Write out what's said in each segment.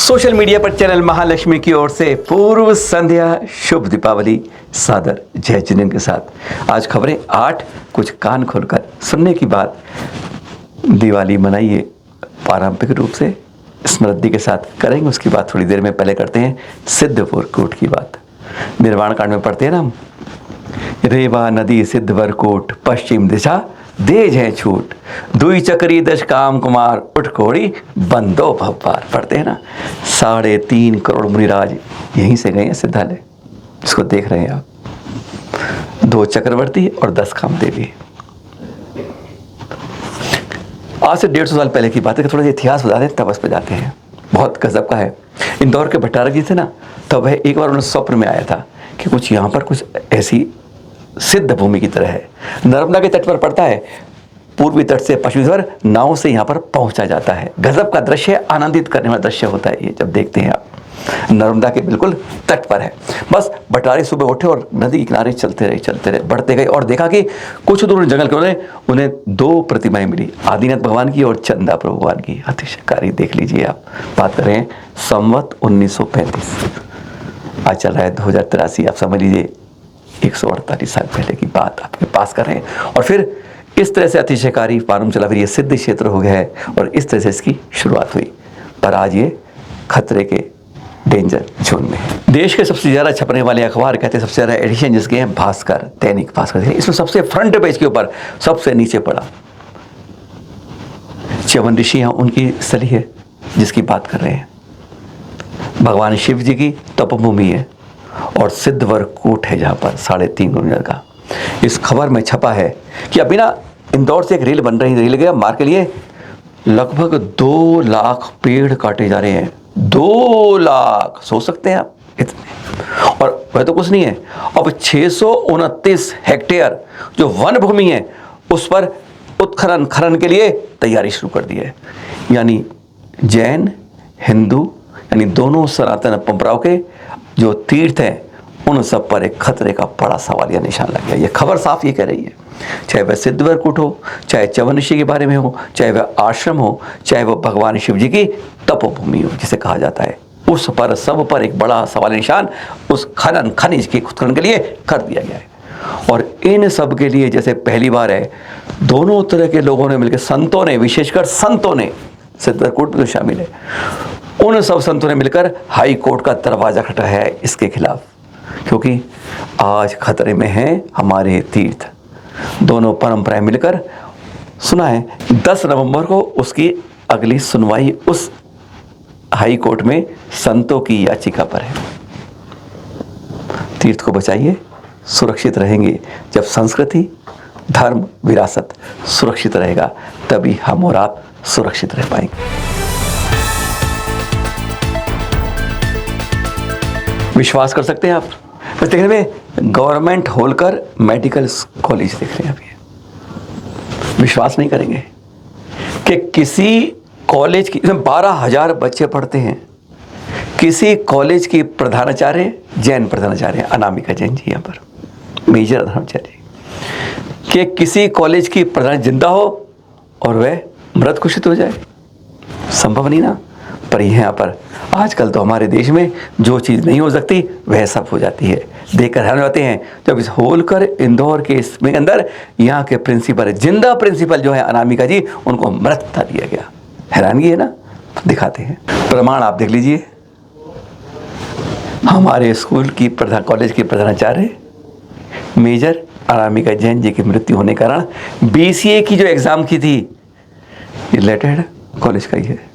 Social media पर channel Mahalakshmi की ओर से पूर्व संध्या शुभ दीपावली सादर जय जिनेंद्र के साथ आज खबरें 8 कुछ कान खोलकर सुनने की बात। दिवाली मनाइए पारंपरिक रूप से स्मृति के साथ करेंगे उसकी बात थोड़ी देर में। पहले करते हैं सिद्धपुर कोट की बात। निर्वाण कांड में पढ़ते हैं ना हम, रेवा नदी सिद्धवर कोट पश्चिम दिशा दे जय छूट दुई चक्री दश काम कुमार उठ कोड़ी बंदो भव्वार। पढ़ते हैं ना। 3.5 करोड़ मुनिराज यहीं से गए हैं सिद्धालय, इसको देख रहे हैं आप। 2 चक्रवर्ती और 10 कामदेवी। आज से 150 साल पहले की बात है कि थोड़ा सा इतिहास बता दें तब उस पर जाते हैं। बहुत गजब का है। इंदौर के भट्टारक जी थे ना, तब वह एक बार उन्हें स्वप्न में आया था कि कुछ यहाँ पर कुछ ऐसी सिद्ध भूमि की तरह है। नर्मदा के तट पर पड़ता है, पूर्वी तट से पश्चिम नाव से यहाँ पर पहुंचा जाता है। गजब का दृश्य, आनंदित करने वाला दृश्य होता है ये जब देखते हैं आप। नर्मदा के बिल्कुल तट पर है। बस भट्टारी सुबह उठे और नदी के किनारे चलते रहे बढ़ते गए और देखा कि कुछ दूर जंगल के उन्हें 2 प्रतिमाएं मिली, आदिनाथ भगवान की और चंदा प्रभु भगवान की। अतिशयकारी देख लीजिए आप। बात कर रहे हैं संवत 1935, आज चल रहा है 2083। आप समझ लीजिए 148 साल पहले की बात आपके पास कर रहे हैं। और फिर इस तरह से अतिशयकारी मालूम चला, फिर ये सिद्ध क्षेत्र हो गया है और इस तरह से इसकी शुरुआत हुई। पर आज ये खतरे के डेंजर जोन में है। देश के सबसे ज़्यादा छपने वाले अखबार कहते हैं सबसे ज़्यादा एडिशन जिसके हैं भास्कर, दैनिक भास्कर। इसमें सबसे फ्रंट पेज के ऊपर सबसे नीचे पड़ा च्यवन ऋषि हैं, उनकी स्थली है जिसकी बात कर रहे हैं। भगवान शिव जी की तपोभूमि है और सिद्धवर कोट है जहाँ पर 3.5 किलोमीटर का। इस खबर में छपा है कि अभी ना इंदौर से एक रेल बन रही है, रेल गया मार के लिए लगभग 2 लाख पेड़ काटे जा रहे हैं। 2 लाख, सोच सकते हैं आप इतने। और वह तो कुछ नहीं है, अब 629 हेक्टेयर जो वन भूमि है उस पर उत्खनन खनन के लिए तैयारी शुरू कर दी है। यानी जैन हिंदू यानी दोनों सनातन परंपराओं के जो तीर्थ हैं उन सब पर एक खतरे का बड़ा सवालिया निशान लग गया। ये खबर साफ ये कह रही है, चाहे वह सिद्धवर कोट हो, चाहे च्यवन ऋषि के बारे में हो, चाहे वह आश्रम हो, चाहे वह भगवान शिव जी की तपोभूमि हो जिसे कहा जाता है, उस पर सब पर एक बड़ा सवाल निशान उस खनिज के उत्खनन के लिए कर दिया गया है। और इन सब के लिए जैसे पहली बार है, दोनों तरह के लोगों ने मिलकर, संतों ने, विशेषकर संतों ने, सिद्धवर कोट में तो शामिल है, उन सब संतों ने मिलकर हाई कोर्ट का दरवाजा खटखटाया है इसके खिलाफ, क्योंकि आज खतरे में हैं हमारे तीर्थ। दोनों परंपराएं मिलकर, सुना है 10 नवंबर को उसकी अगली सुनवाई उस हाई कोर्ट में संतों की याचिका पर है। तीर्थ को बचाइए, सुरक्षित रहेंगे। जब संस्कृति, धर्म, विरासत सुरक्षित रहेगा तभी हम और आप सुरक्षित रह पाएंगे। विश्वास कर सकते हैं आप। बस देखने में गवर्नमेंट होलकर मेडिकल कॉलेज देख रहे हैं अभी। विश्वास नहीं करेंगे कि किसी कॉलेज की, इसमें 12,000 बच्चे पढ़ते हैं, किसी कॉलेज की प्रधानाचार्य जैन प्रधानाचार्य अनामिका जैन जी यहाँ पर मेजर प्रधानाचार्य, कि किसी कॉलेज की प्रधान जिंदा हो और वह मृत घोषित हो जाए, संभव नहीं ना। पर यहाँ पर आजकल तो हमारे देश में जो चीज़ नहीं हो सकती वह सब हो जाती है। देखकर हैरान होते हैं जब इस होलकर इंदौर के इसमें अंदर यहाँ के प्रिंसिपल, जिंदा प्रिंसिपल जो है अनामिका जी, उनको मृतता दिया गया। हैरानगी है ना। दिखाते हैं प्रमाण, आप देख लीजिए। हमारे स्कूल की कॉलेज की प्रधानाचार्य मेजर अनामिका जैन जी की मृत्यु होने के कारण BCA की जो एग्ज़ाम की थी, रिलेटेड कॉलेज का ही है,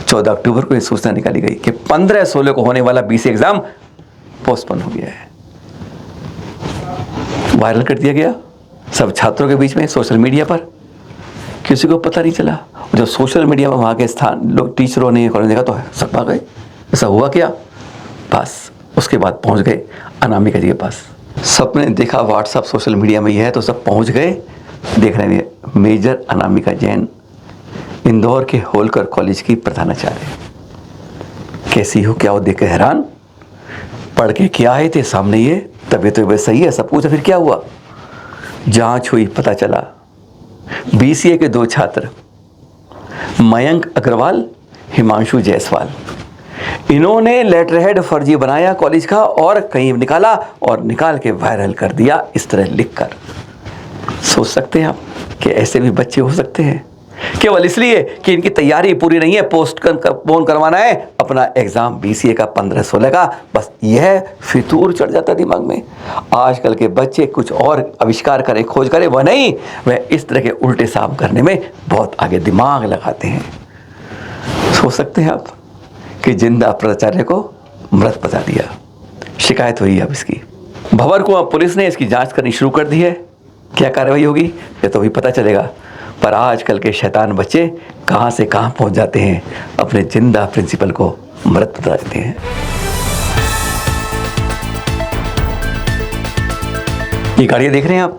14 अक्टूबर को ये सूचना निकाली गई कि 15-16 को होने वाला BCA एग्जाम पोस्टपोन हो गया है। वायरल कर दिया गया सब छात्रों के बीच में, सोशल मीडिया पर। किसी को पता नहीं चला। जब सोशल मीडिया में वहाँ के स्थान लोग, टीचरों ने, कॉलेज देखा तो सकमा गए, ऐसा हुआ क्या। बस उसके बाद पहुँच गए अनामिका जी के पास। सबने देखा व्हाट्सएप सोशल मीडिया में यह है तो सब पहुँच गए। देख रहे हैं मेजर अनामिका जैन इंदौर के होलकर कॉलेज की प्रधानाचार्य, कैसी हो, क्या हो, देख के हैरान। पढ़ के क्या आए थे सामने, ये तबीयत तो सही है, सब पूछा। फिर क्या हुआ, जांच हुई, पता चला BCA के 2 छात्र मयंक अग्रवाल हिमांशु जायसवाल। इन्होंने लेटर हेड फर्जी बनाया कॉलेज का और कहीं निकाला और निकाल के वायरल कर दिया इस तरह लिखकर। सोच सकते हैं आप कि ऐसे भी बच्चे हो सकते हैं, केवल इसलिए कि इनकी तैयारी पूरी नहीं है, पोस्टपोन करवाना है अपना एग्जाम BCA का 15-16 का, बस यह फितूर चढ़ जाता दिमाग में। आजकल के बच्चे कुछ और आविष्कार करें, खोज करें, वह नहीं, वह इस तरह के उल्टे साम करने में बहुत आगे दिमाग लगाते हैं। सोच सकते हैं आप कि जिंदा प्राचार्य को मृत बता दिया। शिकायत हुई अब इसकी, भंवर कुआं पुलिस ने इसकी जांच करनी शुरू कर दी है। क्या कार्रवाई होगी ये तो अभी पता चलेगा, पर आजकल के शैतान बच्चे कहां से कहां पहुंच जाते हैं, अपने जिंदा प्रिंसिपल को मृत बता देते हैं। ये गाड़ियां देख रहे हैं आप,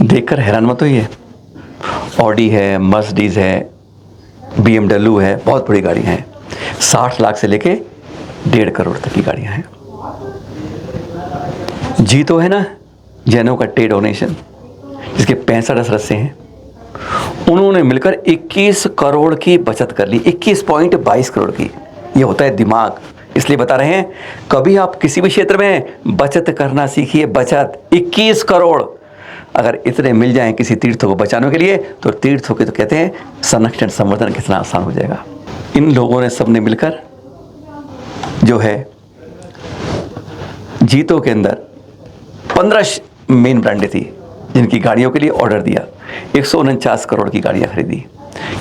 देखकर हैरान मत होइए। ऑडी है, मर्सिडीज है, BMW है, बहुत बड़ी गाड़ियां हैं। 60 लाख से लेके 1.5 करोड़ तक की गाड़ियां हैं। जी तो है ना जैनों का ट्रेड डोनेशन, जिसके 65 सदस्य हैं, उन्होंने मिलकर 21 करोड़ की बचत कर ली, 21.22 करोड़ की। ये होता है दिमाग। इसलिए बता रहे हैं, कभी आप किसी भी क्षेत्र में बचत करना सीखिए। बचत 21 करोड़ अगर इतने मिल जाएं किसी तीर्थों को बचाने के लिए, तो तीर्थों के तो कहते हैं संरक्षण संवर्धन कितना आसान हो जाएगा। इन लोगों ने सबने मिलकर जो है जीतों के अंदर 15 मेन ब्रांडें थी जिनकी गाड़ियों के लिए ऑर्डर दिया, 149 करोड़ की गाड़ियां खरीदी,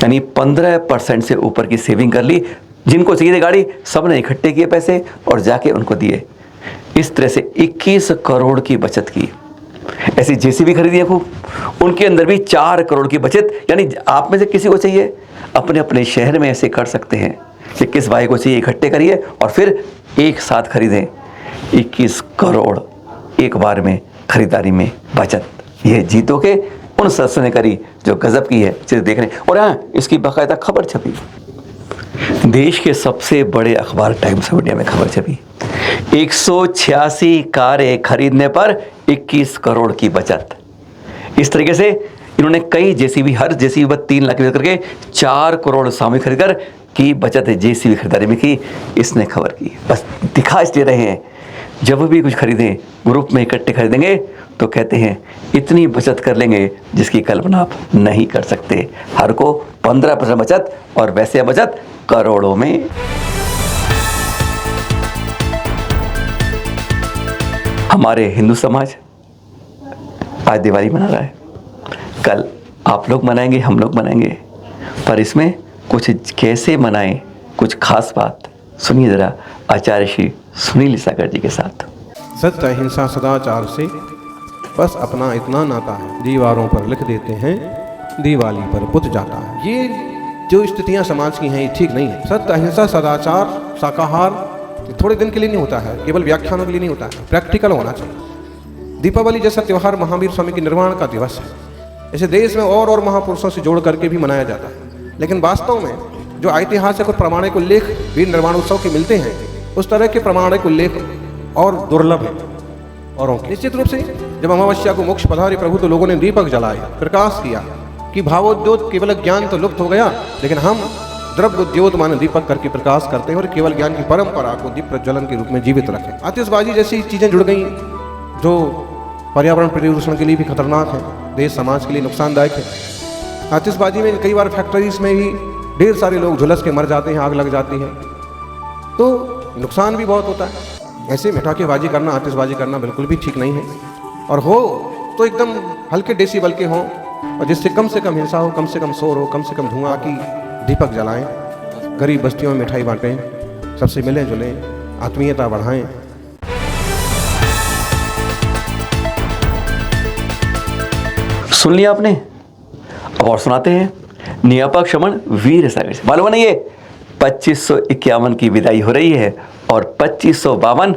यानी 15% से ऊपर की सेविंग कर ली। जिनको चाहिए थी गाड़ी, सब ने इकट्ठे किए पैसे और जाके उनको दिए। इस तरह से 21 करोड़ की बचत की। ऐसी JCB खरीदी है खूब, उनके अंदर भी 4 करोड़ की बचत। यानी आप में से किसी को चाहिए, अपने अपने शहर में ऐसे कर सकते हैं कि किस भाई को चाहिए इकट्ठे करिए और फिर एक साथ खरीदें। 21 करोड़ एक बार में खरीदारी में बचत, यह जीतों के उन सदस्यों ने करी जो गजब की है, चीज़ देख रहे हैं। और हाँ, इसकी बाकायदा खबर छपी, देश के सबसे बड़े अखबार टाइम्स ऑफ इंडिया में खबर छपी। 186 कारें खरीदने पर 21 करोड़ की बचत। इस तरीके से इन्होंने कई JCB, हर JCB पर 3 लाख करके 4 करोड़ सामूहिक खरीदकर की बचत है JCB खरीदारी में की। इसने खबर की, बस दिखा इसलिए रहे हैं जब भी कुछ खरीदें ग्रुप में इकट्ठे खरीदेंगे तो कहते हैं इतनी बचत कर लेंगे जिसकी कल्पना आप नहीं कर सकते। हर को 15% बचत, और वैसे बचत करोड़ों में। हमारे हिंदू समाज आज दिवाली मना रहा है, कल आप लोग मनाएंगे, हम लोग मनाएंगे, पर इसमें कुछ कैसे मनाएं, कुछ खास बात सुनिए जरा आचार्य श्री सुनील सागर जी के साथ। सत्य अहिंसा सदाचार से बस अपना इतना नाता है, दीवारों पर लिख देते हैं, दिवाली पर बुझ जाता है। ये जो स्थितियां समाज की हैं ये ठीक नहीं है। सत्य अहिंसा सदाचार शाकाहार थोड़े दिन के लिए नहीं होता है, केवल व्याख्यानों के लिए नहीं होता है, प्रैक्टिकल होना चाहिए। दीपावली जैसा त्यौहार महावीर स्वामी के निर्वाण का दिवस है, इसे देश में और महापुरुषों से जोड़ करके भी मनाया जाता है। लेकिन वास्तव में जो ऐतिहासिक और प्रामाणिक उल्लेख वीर निर्वाण उत्सव के मिलते हैं, उस तरह के प्रामाणिक उल्लेख और दुर्लभ है औरों के। निश्चित रूप से जब अमावस्या को मोक्ष पधारे प्रभु तो लोगों ने दीपक जलाए, प्रकाश किया कि भावोद्योत केवल ज्ञान तो लुप्त हो गया, लेकिन हम द्रव्योद्योत माने दीपक करके प्रकाश करते हैं और केवल ज्ञान की परंपरा को दीप प्रज्वलन के रूप में जीवित रखें। आतिशबाजी जैसी चीजें जुड़ गई जो पर्यावरण प्रदूषण के लिए भी खतरनाक है, देश समाज के लिए नुकसानदायक है। आतिशबाजी में कई बार फैक्ट्रीज में ही ढेर सारे लोग झुलस के मर जाते हैं, आग लग जाती है, तो नुकसान भी बहुत होता है। ऐसे पटाखेबाजी करना, आतिशबाजी करना बिल्कुल भी ठीक नहीं है, और हो तो एकदम हल्के डेसिबल के हों और जिससे कम से कम हिंसा हो, कम से कम शोर हो, कम से कम धुआं की दीपक जलाएं, गरीब बस्तियों में मिठाई बांटें, सबसे मिलें जुलें, आत्मीयता बढ़ाएं। सुन लिया आपने, अब और सुनाते हैं नियापक शमन वीर सागर से। मालूम नहीं, ये 2551 की विदाई हो रही है और 2552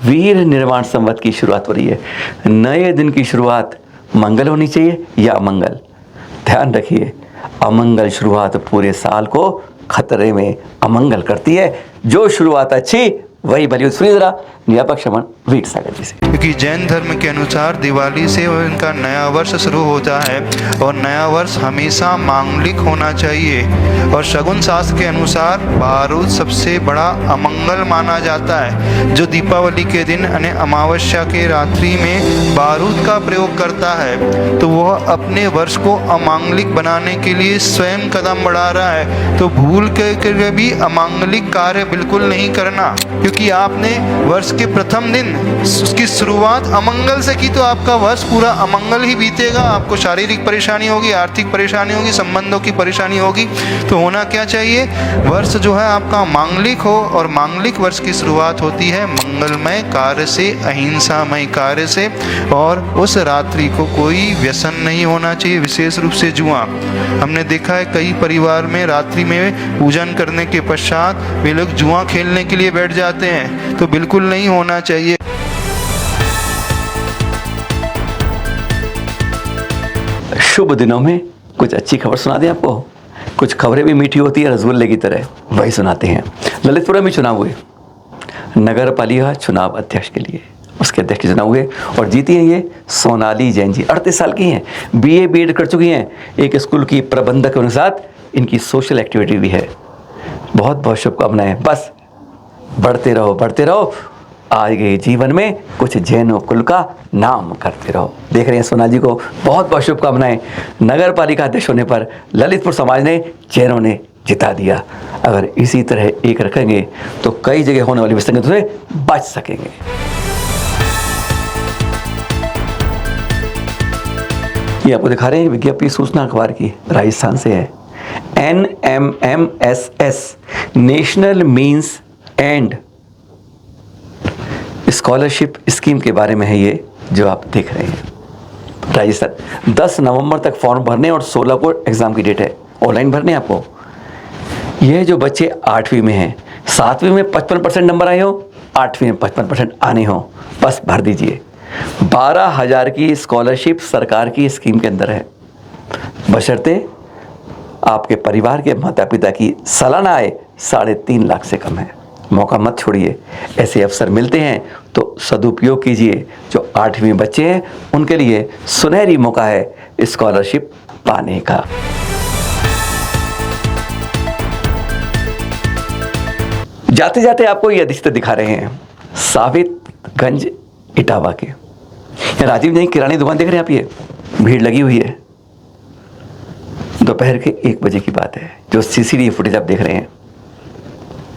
वीर निर्वाण संवत की शुरुआत हो रही है। नए दिन की शुरुआत मंगल होनी चाहिए या अमंगल। ध्यान रखिए, अमंगल शुरुआत पूरे साल को खतरे में अमंगल करती है। जो शुरुआत अच्छी वही भली। सुनिए जरा नियापक शमन वीर सागर जी से। क्योंकि जैन धर्म के अनुसार दिवाली से इनका नया वर्ष शुरू होता है और नया वर्ष हमेशा मांगलिक होना चाहिए। और शगुन शास्त्र के अनुसार बारूद सबसे बड़ा अमंगल माना जाता है। जो दीपावली के दिन यानी अमावस्या के रात्रि में बारूद का प्रयोग करता है तो वह अपने वर्ष को अमांगलिक बनाने के लिए स्वयं कदम बढ़ा रहा है। तो भूल के भी अमांगलिक कार्य बिल्कुल नहीं करना, क्योंकि आपने वर्ष के प्रथम दिन उसकी शुरुआत अमंगल से की तो आपका वर्ष पूरा अमंगल ही बीतेगा। आपको शारीरिक परेशानी होगी, आर्थिक परेशानी होगी, संबंधों की परेशानी होगी। तो होना क्या चाहिए, वर्ष जो है आपका मांगलिक हो, और मांगलिक वर्ष की शुरुआत होती है मंगलमय कार्य से, अहिंसामय कार्य से। और उस रात्रि को कोई व्यसन नहीं होना चाहिए, विशेष रूप से जुआ। हमने देखा है कई परिवार में रात्रि में पूजन करने के पश्चात वे लोग जुआ खेलने के लिए बैठ जाते हैं, तो बिल्कुल नहीं होना चाहिए। शुभ दिनों में कुछ अच्छी खबर सुना दें आपको। कुछ खबरें भी मीठी होती है रसगुल्ले की तरह, वही सुनाते हैं। ललितपुरा में चुनाव हुए, नगर पालिका चुनाव अध्यक्ष के लिए, उसके अध्यक्ष के चुनाव हुए और जीती हैं ये सोनाली जैन जी। 38 साल की हैं, BA BEd कर चुकी हैं, एक स्कूल की प्रबंधक के साथ इनकी सोशल एक्टिविटी भी है। बहुत बहुत शुभकामनाएं। बस बढ़ते रहो, बढ़ते रहो, आगे जीवन में कुछ जैनों कुल का नाम करते रहो। देख रहे हैं सोना जी को बहुत बहुत शुभकामनाएं। नगर पालिका अध्यक्ष होने पर ललितपुर समाज ने, जैनों ने जिता दिया। अगर इसी तरह एक रखेंगे तो कई जगह होने वाली विसंगतियों से बच सकेंगे। ये आपको दिखा रहे हैं विज्ञप्ति सूचना अखबार की, राजस्थान से है। NMMSS national means and scholarship scheme के बारे में है ये जो आप देख रहे हैं। राजस्थान 10 नवंबर तक फॉर्म भरने और 16 को एग्ज़ाम की डेट है। ऑनलाइन भरने आपको। ये जो बच्चे 8वीं में हैं, 7वीं में 55% नंबर आए हो, 8वीं में 55% आने हो, बस भर दीजिए। 12,000 की स्कॉलरशिप सरकार की स्कीम के अंदर है, बशर्ते आपके परिवार के माता पिता की सालाना आय 3.5 लाख से कम है। मौका मत छोड़िए, ऐसे अवसर मिलते हैं तो सदुपयोग कीजिए। जो 8वीं बच्चे हैं उनके लिए सुनहरी मौका है स्कॉलरशिप पाने का। जाते जाते आपको ये दृश्य दिखा रहे हैं साबितगंज इटावा के। राजीव जी किराने दुकान देख रहे हैं आप, ये भीड़ लगी हुई है। दोपहर के 1 बजे की बात है, जो CCTV फुटेज आप देख रहे हैं।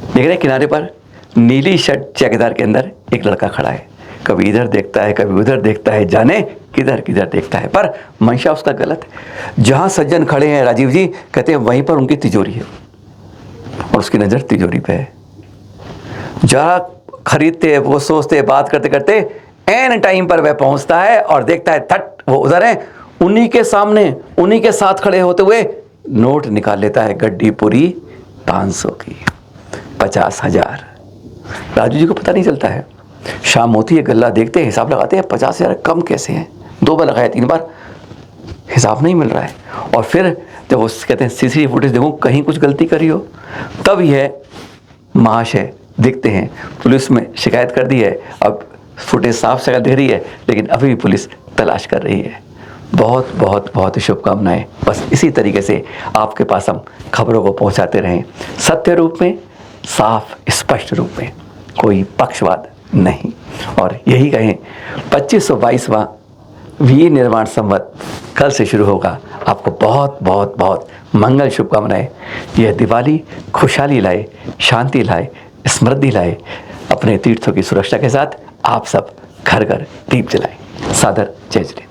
देख रहे हैं किनारे पर नीली शर्ट चेकदार के अंदर एक लड़का खड़ा है, कभी इधर देखता है कभी उधर देखता है, जाने किधर किधर देखता है, पर मंशा उसका गलत है। जहां सज्जन खड़े हैं राजीव जी कहते हैं वहीं पर उनकी तिजोरी है और उसकी नज़र तिजोरी पे है। जहाँ खरीदते वो सोचते बात करते करते एन टाइम पर वह पहुंचता है और देखता है थट वो उधर है, उन्हीं के सामने उन्हीं के साथ खड़े होते हुए नोट निकाल लेता है, गड्डी पूरी 500 की, 50,000। राजू जी को पता नहीं चलता है। शाम होती है, गल्ला देखते हैं, हिसाब लगाते हैं, 50,000 कम कैसे हैं। 2 बार लगाया, 3 बार, हिसाब नहीं मिल रहा है। और फिर जब वो कहते हैं CCTV फुटेज देखो कहीं कुछ गलती करी हो, तब यह महाशय दिखते हैं। पुलिस में शिकायत कर दी है, अब फुटेज साफ साफ दिख रही है, लेकिन अभी भी पुलिस तलाश कर रही है। बहुत बहुत बहुत शुभकामनाएं। बस इसी तरीके से आपके पास हम खबरों को पहुंचाते रहें, सत्य रूप में, साफ स्पष्ट रूप में, कोई पक्षवाद नहीं। और यही कहें 2522वां विनिर्माण संवत कल से शुरू होगा। आपको बहुत बहुत बहुत मंगल शुभकामनाएं। यह दिवाली खुशहाली लाए, शांति लाए, समृद्धि लाए। अपने तीर्थों की सुरक्षा के साथ आप सब घर घर दीप जलाएं। सादर जय जय।